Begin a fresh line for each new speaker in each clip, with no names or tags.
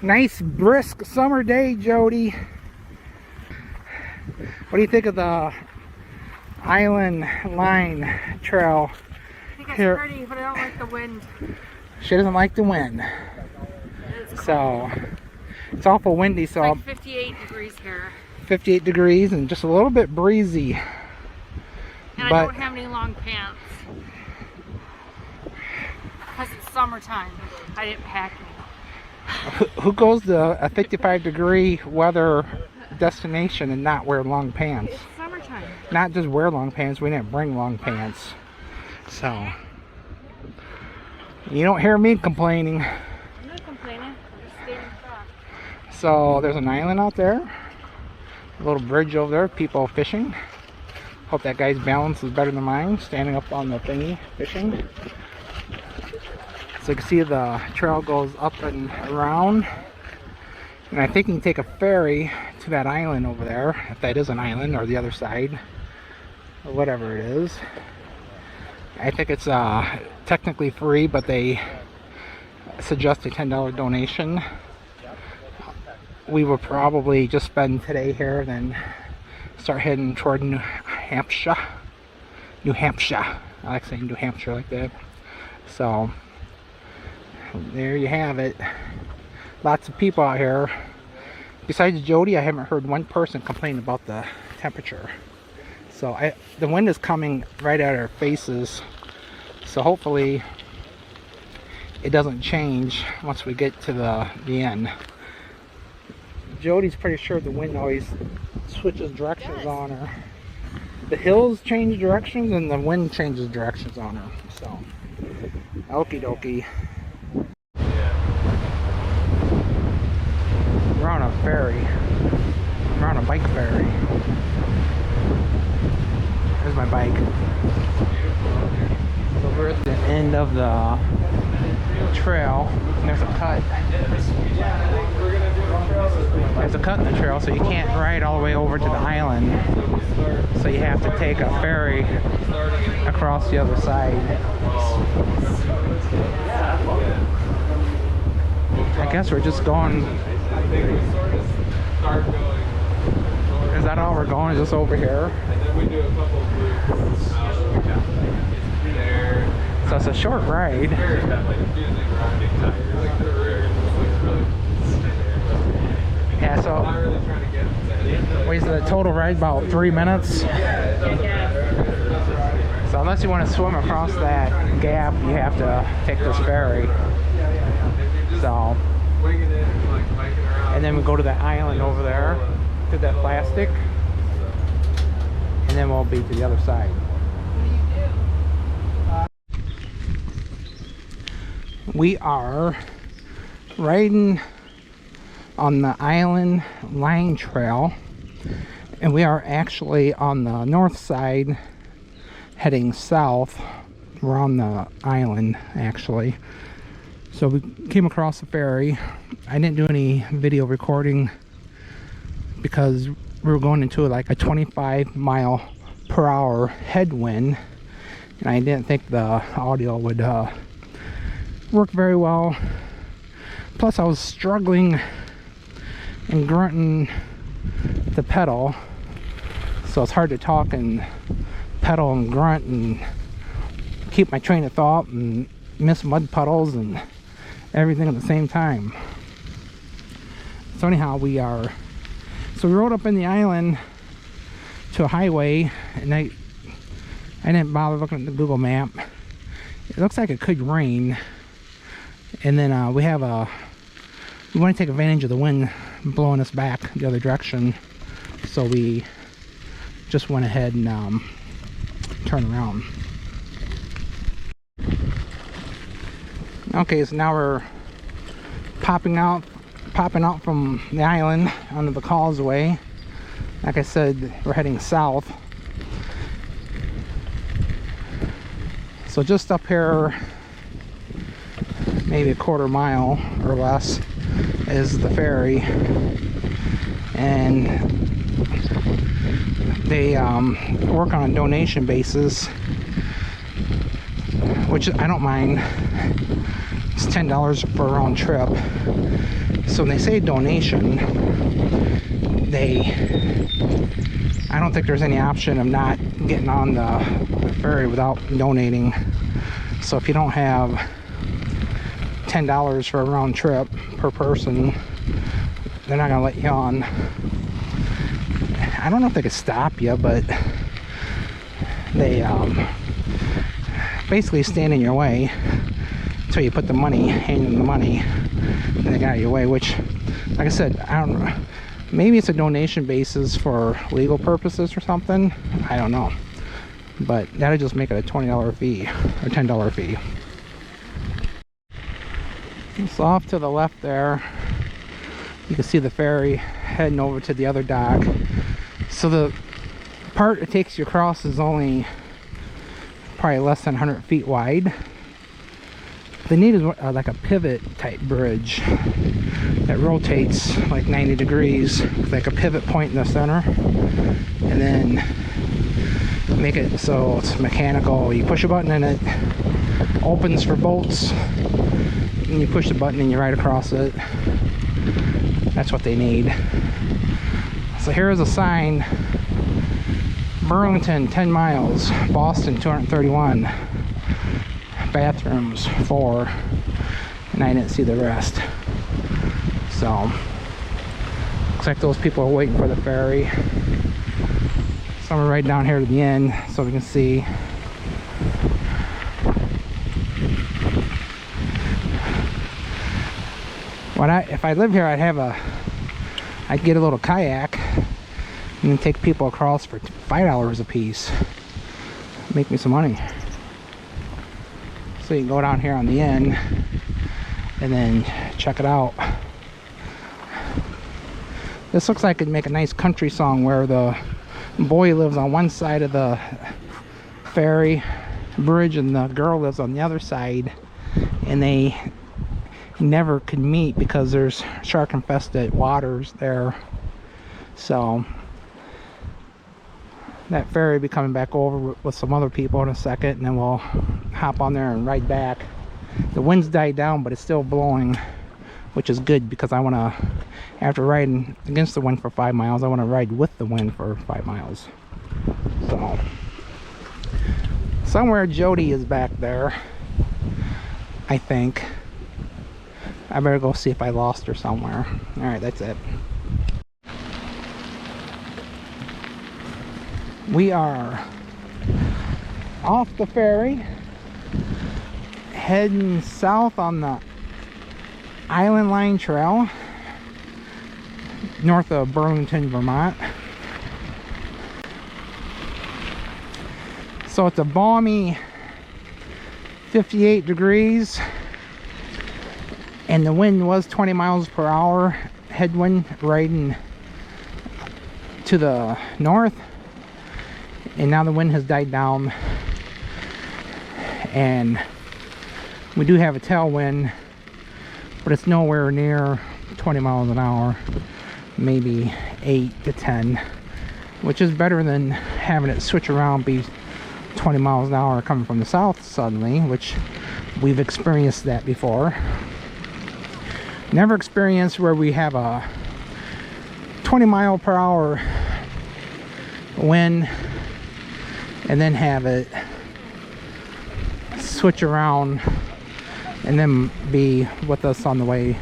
Nice brisk summer day, Jody. What do you think of the Island Line Trail?
I think it's
here?
pretty, but I don't like the wind.
She doesn't like the wind. So it's awful windy. So
it's like 58 degrees here.
58 degrees and just a little bit breezy.
And I don't have any long pants. Because it's summertime. I didn't pack any.
Who goes to a 55-degree weather destination and not wear long pants?
It's summertime.
Not just wear long pants, we didn't bring long pants. So you don't hear me complaining.
I'm not complaining. I'm just stating fact.
So there's an island out there. A little bridge over there, people fishing. Hope that guy's balance is better than mine, standing up on the thingy fishing. So you can see the trail goes up and around. And I think you can take a ferry to that island over there, if that is an island, or the other side, or whatever it is. I think it's technically free, but they suggest a $10 donation. We will probably just spend today here, then start heading toward New Hampshire. I like saying New Hampshire like that. So there you have it. Lots of people out here. Besides Jody, I haven't heard one person complain about the temperature. So the wind is coming right at our faces. So hopefully it doesn't change once we get to the end. Jody's pretty sure the wind always switches directions on her. The hills change directions and the wind changes directions on her. So, okie dokie. We're on a ferry. We're on a bike ferry. There's my bike. So we're at the end of the trail. There's a cut. There's a cut in the trail, so you can't ride all the way over to the island. So you have to take a ferry across the other side. I guess we're just going. Is that all we're going? Is just over here? So it's a short ride. Yeah, so wait, so the total ride about 3 minutes. So unless you want to swim across that gap, you have to take this ferry. So, and then we go to that island over there, to that plastic, and then we'll be to the other side. We are riding on the Island Line Trail, and we are actually on the north side heading south. We're on the island actually. So we came across the ferry. I didn't do any video recording because we were going into like a 25-mile-per-hour headwind, and I didn't think the audio would work very well. Plus I was struggling and grunting to pedal, so it's hard to talk and pedal and grunt and keep my train of thought and miss mud puddles and everything at the same time. So anyhow, we rode up in the island to a highway, and I didn't bother looking at the Google map. It looks like it could rain, and then we want to take advantage of the wind blowing us back the other direction, so we just went ahead and turned around. Okay, so now we're popping out from the island onto the Causeway. Like I said, we're heading south. So just up here, maybe a quarter mile or less, is the ferry, and they work on a donation basis, which I don't mind. It's $10 for a round trip. So when they say donation, I don't think there's any option of not getting on the ferry without donating. So if you don't have $10 for a round trip per person, they're not gonna let you on. I don't know if they could stop you, but they basically stand in your way until you put the money, hand them the money, and they got your way. Which, like I said, I don't know. Maybe it's a donation basis for legal purposes or something. I don't know. But that'll just make it a $20 fee or $10 fee. So off to the left there, you can see the ferry heading over to the other dock. So the part it takes you across is only probably less than 100 feet wide. They need is like a pivot type bridge that rotates like 90 degrees, like a pivot point in the center, and then make it so it's mechanical. You push a button and it opens for boats, and you push the button and you ride across it. That's what they need. So here's a sign: Burlington 10 miles, Boston 231, bathrooms 4, and I didn't see the rest. So looks like those people are waiting for the ferry. So I'm right down here to the end so we can see. If I lived here, I'd get a little kayak and then take people across for $5 a piece. Make me some money. So you can go down here on the end and then check it out. This looks like it'd make a nice country song where the boy lives on one side of the ferry bridge and the girl lives on the other side, and they never could meet because there's shark infested waters there. So that ferry will be coming back over with some other people in a second, and then we'll hop on there and ride back. The wind's died down, but it's still blowing, which is good because I want to, after riding against the wind for 5 miles, I want to ride with the wind for 5 miles. So somewhere Jody is back there, I think. I better go see if I lost her somewhere. Alright, that's it. We are off the ferry, heading south on the Island Line Trail, north of Burlington, Vermont. So it's a balmy 58 degrees, and the wind was 20 miles per hour, headwind riding to the north, and now the wind has died down, and we do have a tailwind, but it's nowhere near 20 miles an hour, maybe 8 to 10, which is better than having it switch around, be 20 miles an hour coming from the south suddenly, which we've experienced that before. Never experienced where we have a 20 mile per hour wind and then have it switch around and then be with us on the way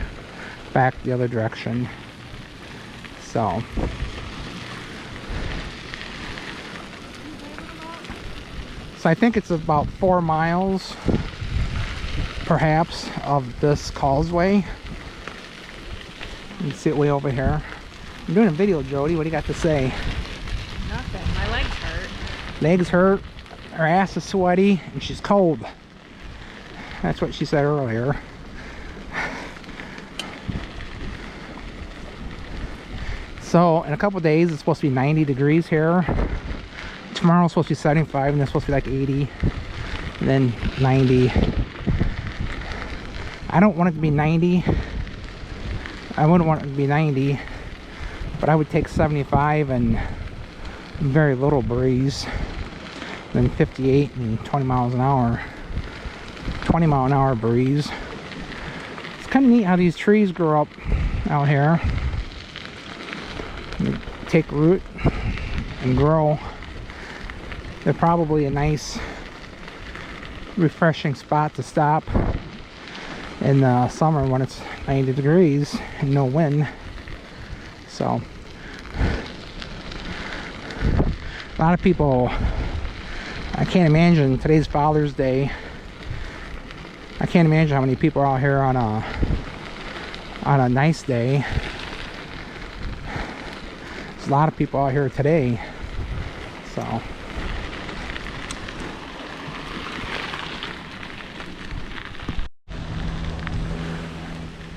back the other direction. So I think it's about 4 miles perhaps of this causeway. You can see it way over here. I'm doing a video, Jody. What do you got to say?
Nothing. My legs hurt.
Legs hurt, her ass is sweaty, and she's cold. That's what she said earlier. So in a couple days it's supposed to be 90 degrees here. Tomorrow's supposed to be 75, and it's supposed to be like 80, and then 90. I don't want it to be 90. I wouldn't want it to be 90, but I would take 75 and very little breeze, then 58 and 20 miles an hour. 20 mile an hour breeze, kind of neat how these trees grow up out here. They take root and grow. They're probably a nice, refreshing spot to stop in the summer when it's 90 degrees and no wind. So a lot of people, I can't imagine, today's Father's Day, I can't imagine how many people are out here on a nice day. There's a lot of people out here today. So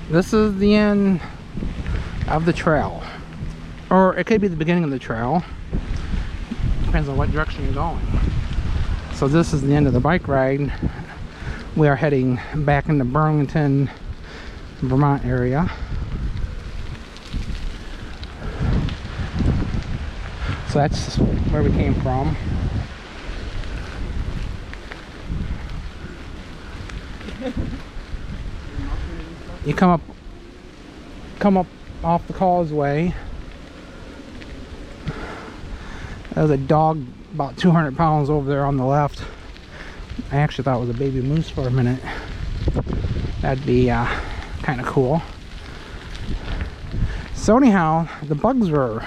this is the end of the trail, or it could be the beginning of the trail. Depends on what direction you're going. So this is the end of the bike ride. We are heading back into Burlington, Vermont area. So that's where we came from. You come up off the Causeway. There's a dog about 200 pounds over there on the left. I actually thought it was a baby moose for a minute. That'd be kind of cool. So anyhow, the bugs were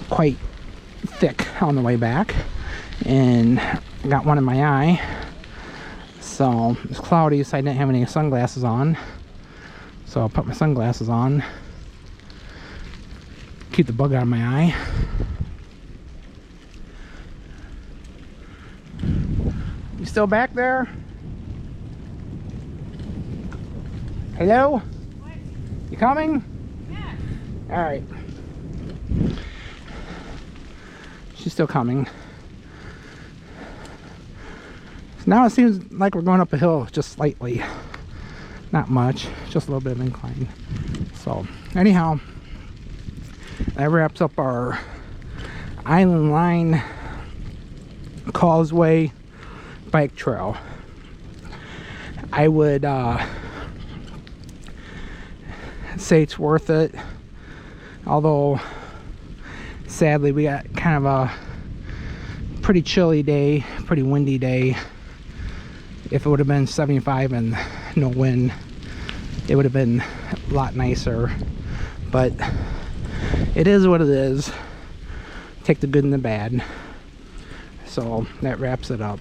quite thick on the way back, and got one in my eye. So it's cloudy, so I didn't have any sunglasses on. So I'll put my sunglasses on, keep the bug out of my eye. You still back there? Hello?
What?
You coming?
Yeah.
All right. She's still coming. So now it seems like we're going up a hill just slightly. Not much, just a little bit of incline. So anyhow, that wraps up our Island Line Causeway bike trail. I would say it's worth it, although sadly we got kind of a pretty chilly day, pretty windy day. If it would have been 75 and no wind, it would have been a lot nicer, but it is what it is. Take the good and the bad. So that wraps it up.